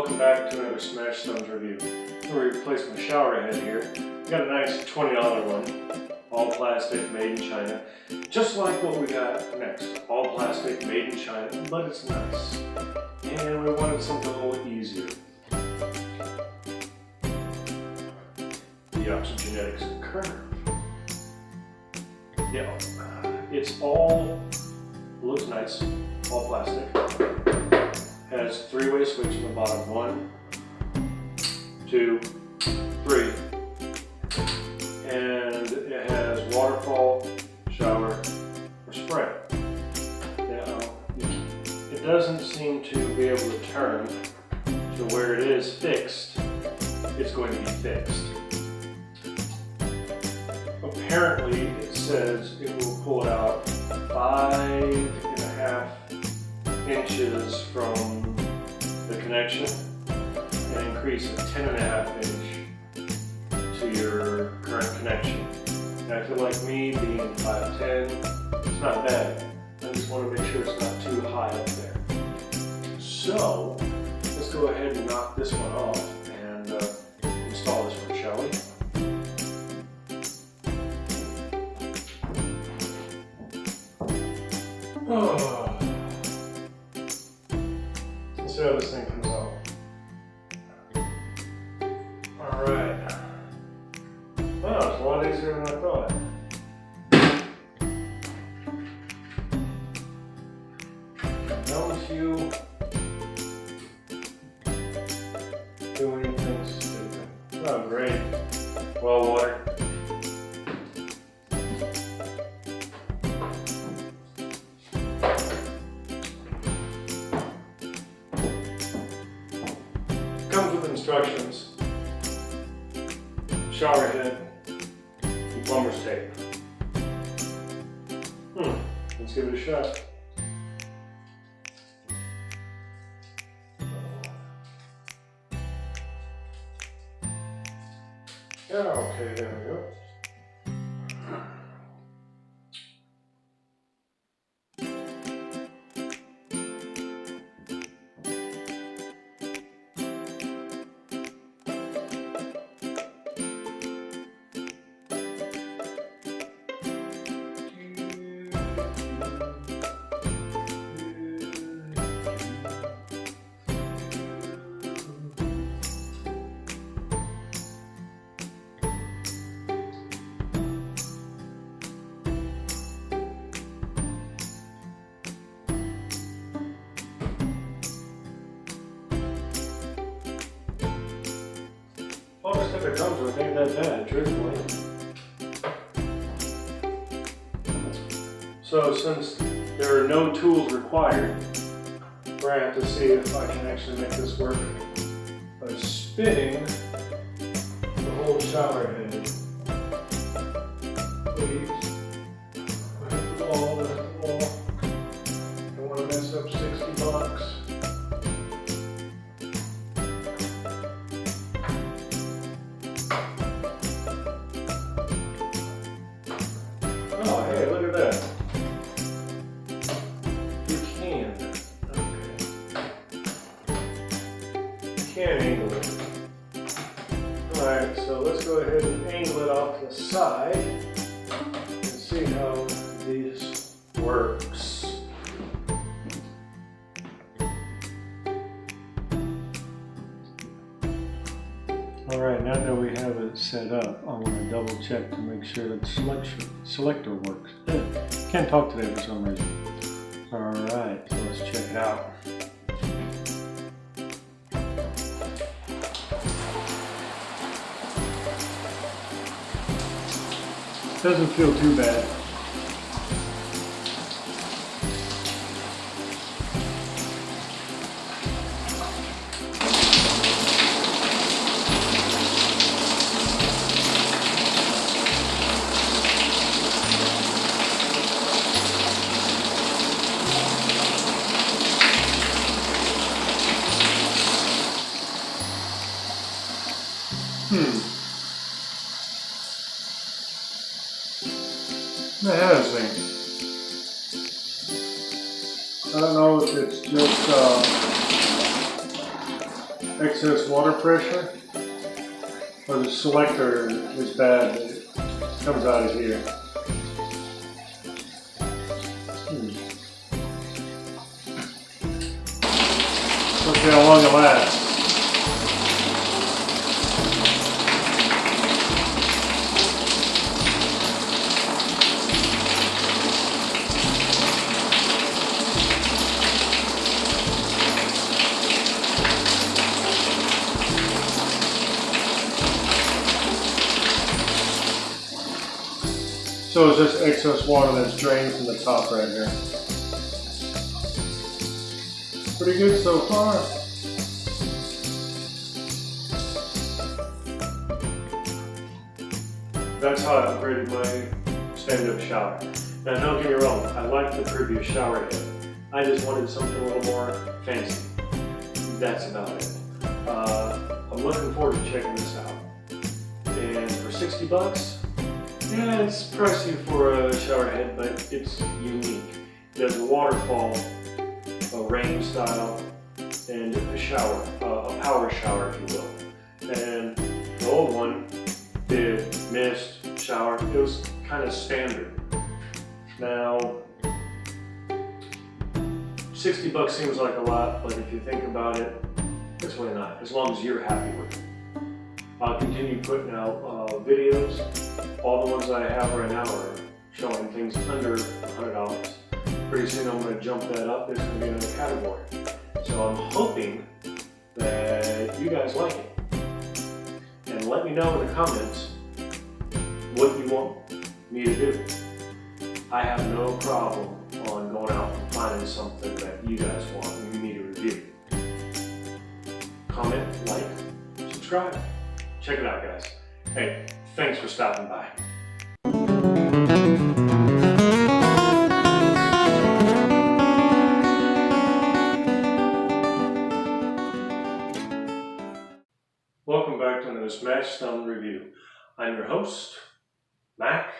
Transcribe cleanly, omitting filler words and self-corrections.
welcome back to another Smash Stones review. I'm going to replace my shower head here. Got a nice $20 one, all plastic, made in China. Just like what we got next, all plastic, made in China, but it's nice. And we wanted something a little easier. The Oxygenics Curve. Yeah, looks nice, all plastic. Has three-way switch in the bottom. 1, 2, 3. And it has waterfall, shower, or spray. Now, it doesn't seem to be able to turn to where it is fixed. It's going to be fixed. Apparently, it says it will pull it out 5.5 inches from the connection and increase a 10.5 inch to your current connection. And I feel like me being 5'10", it's not bad. I just want to make sure it's not too high up there. So let's go ahead and knock this one off and install this one, shall we? Oh. Let's see how this thing comes out. Alright. Wow, it's a lot easier than I thought. Don't you do anything stupid. Oh, great. Well watered. Comes with instructions, shower head, and plumber's tape. Let's give it a shot. Yeah, okay, there we go. All the stuff it comes with ain't that bad, truthfully. So since there are no tools required, we're going to have to see if I can actually make this work by spinning the whole shower head. Please. Lift the wall, lift the wall. Don't want to mess up $60. Oh, hey, look at that. You can. Okay. You can angle it. Alright, so let's go ahead and angle it off to the side and see how this works. Alright, now that we have it set up, I want to double check to make sure that the selector works. Can't talk today for some reason. Alright, so let's check it out. Doesn't feel too bad. That has me. I don't know if it's just excess water pressure, or the selector is bad, it comes out of here. Let's see how long it lasts. So it's just excess water that's drained from the top right here. Pretty good so far. That's how I upgraded my stand-up shower. Now don't get me wrong, I like the previous shower head. I just wanted something a little more fancy. That's about it. I'm looking forward to checking this out. And for 60 bucks, yeah, it's pricey for a shower head, but it's unique. There's a waterfall, a rain style, and a shower, a power shower, if you will. And the old one did mist, shower. It was kind of standard. Now, 60 bucks seems like a lot, but if you think about it, it's really not, as long as you're happy with it. I'll continue putting out videos. All the ones I have right now are showing things under $100. Pretty soon I'm going to jump that up. There's going to be another category. So I'm hoping that you guys like it. And let me know in the comments what you want me to do. I have no problem on going out and finding something that you guys want me to review. Comment, like, subscribe. Check it out, guys. Hey, thanks for stopping by. Welcome back to another Smash Stone review. I'm your host, Mac.